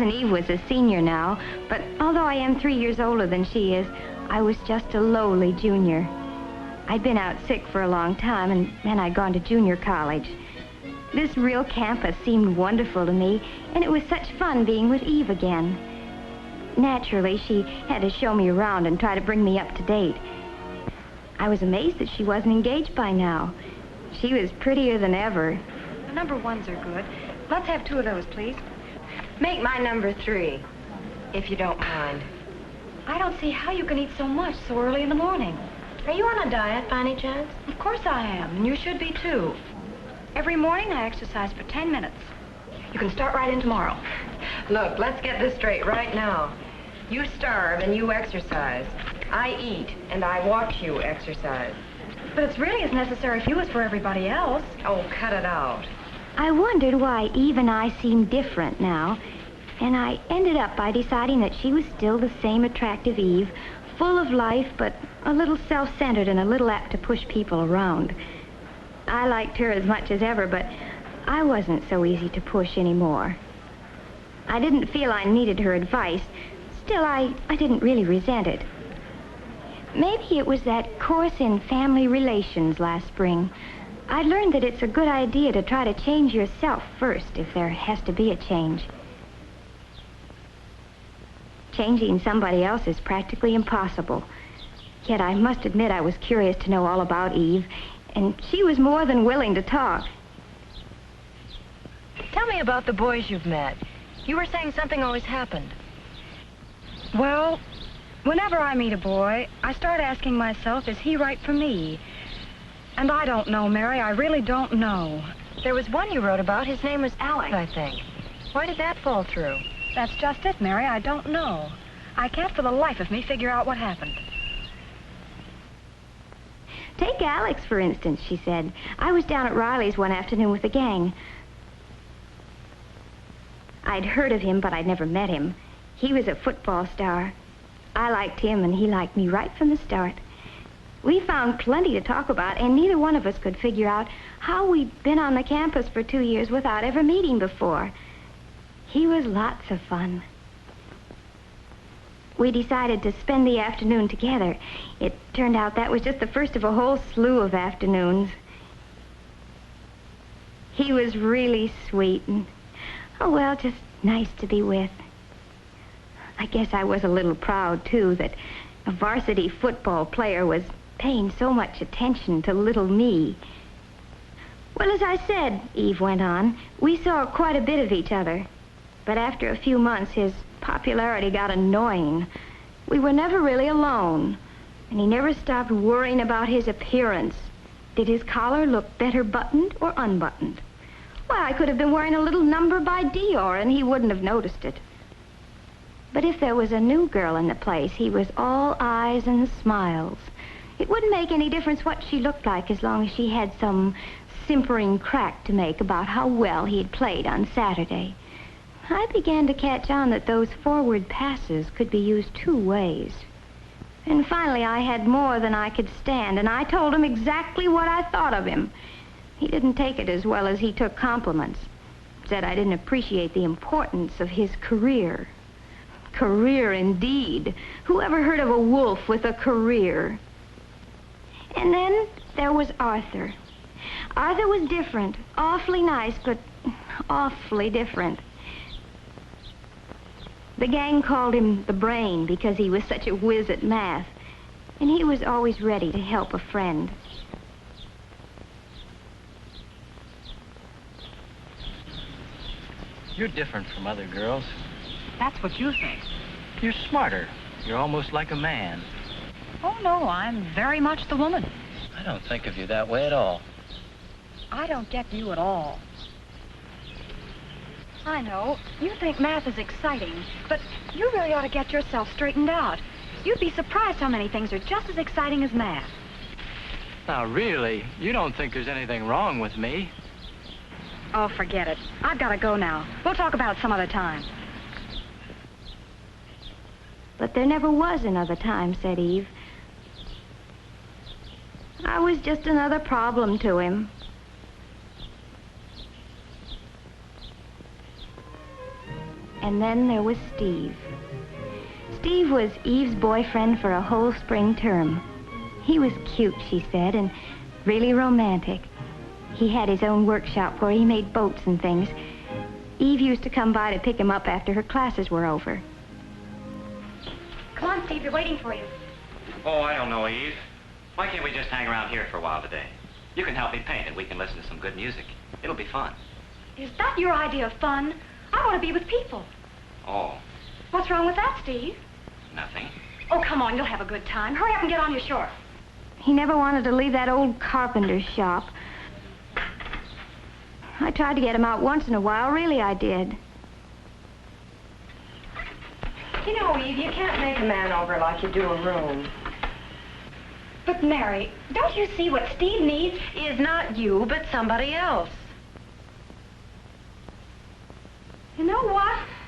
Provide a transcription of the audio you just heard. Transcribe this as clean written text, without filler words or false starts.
Cousin Eve was a senior now, but although I am 3 years older than she is, I was just a lowly junior. I'd been out sick for a long time, and then I'd gone to junior college. This real campus seemed wonderful to me, and it was such fun being with Eve again. Naturally, she had to show me around and try to bring me up to date. I was amazed that she wasn't engaged by now. She was prettier than ever. The number 1s are good. Let's have 2 of those, please. Make my number 3, if you don't mind. I don't see how you can eat so much so early in the morning. Are you on a diet by any chance? Of course I am, and you should be too. Every morning I exercise for 10 minutes. You can start right in tomorrow. Look, let's get this straight right now. You starve and you exercise. I eat and I watch you exercise. But it's really as necessary for you as for everybody else. Oh, cut it out. I wondered why Eve and I seemed different now, and I ended up by deciding that she was still the same attractive Eve, full of life, but a little self-centered and a little apt to push people around. I liked her as much as ever, but I wasn't so easy to push anymore. I didn't feel I needed her advice. Still, I didn't really resent it. Maybe it was that course in family relations last spring. I learned that it's a good idea to try to change yourself first if there has to be a change. Changing somebody else is practically impossible. Yet I must admit I was curious to know all about Eve, and she was more than willing to talk. Tell me about the boys you've met. You were saying something always happened. Well, whenever I meet a boy, I start asking myself, is he right for me? And I don't know, Mary, I really don't know. There was one you wrote about. His name was Alex, I think. Why did that fall through? That's just it, Mary, I don't know. I can't for the life of me figure out what happened. Take Alex, for instance, she said. I was down at Riley's one afternoon with the gang. I'd heard of him, but I'd never met him. He was a football star. I liked him, and he liked me right from the start. We found plenty to talk about, and neither one of us could figure out how we'd been on the campus for 2 years without ever meeting before. He was lots of fun. We decided to spend the afternoon together. It turned out that was just the first of a whole slew of afternoons. He was really sweet and, oh, well, just nice to be with. I guess I was a little proud, too, that a varsity football player was paying so much attention to little me. Well, as I said, Eve went on, we saw quite a bit of each other. But after a few months, his popularity got annoying. We were never really alone, and he never stopped worrying about his appearance. Did his collar look better buttoned or unbuttoned? Why, I could have been wearing a little number by Dior, and he wouldn't have noticed it. But if there was a new girl in the place, he was all eyes and smiles. It wouldn't make any difference what she looked like as long as she had some simpering crack to make about how well he had played on Saturday. I began to catch on that those forward passes could be used 2 ways. And finally, I had more than I could stand, and I told him exactly what I thought of him. He didn't take it as well as he took compliments. Said I didn't appreciate the importance of his career. Career, indeed. Who ever heard of a wolf with a career? And then there was Arthur. Arthur was different. Awfully nice, but awfully different. The gang called him the brain because he was such a whiz at math, and he was always ready to help a friend. You're different from other girls. That's what you think. You're smarter. You're almost like a man. Oh, no, I'm very much the woman. I don't think of you that way at all. I don't get you at all. I know. You think math is exciting, but you really ought to get yourself straightened out. You'd be surprised how many things are just as exciting as math. Now, really, you don't think there's anything wrong with me? Oh, forget it. I've got to go now. We'll talk about it some other time. But there never was another time, said Eve. I was just another problem to him. And then there was Steve. Steve was Eve's boyfriend for a whole spring term. He was cute, she said, and really romantic. He had his own workshop where he made boats and things. Eve used to come by to pick him up after her classes were over. Come on, Steve, they're waiting for you. Oh, I don't know, Eve. Why can't we just hang around here for a while today? You can help me paint and we can listen to some good music. It'll be fun. Is that your idea of fun? I want to be with people. Oh, What's wrong with that, Steve? nothing. Oh, come on, you'll have a good time. Hurry up and get on your short. He never wanted to leave that old carpenter's shop. I tried to get him out once in a while, really I did. You know, Eve, you can't make a man over like you do a room. But, Mary, don't you see what Steve needs? Is not you, but somebody else. You know what?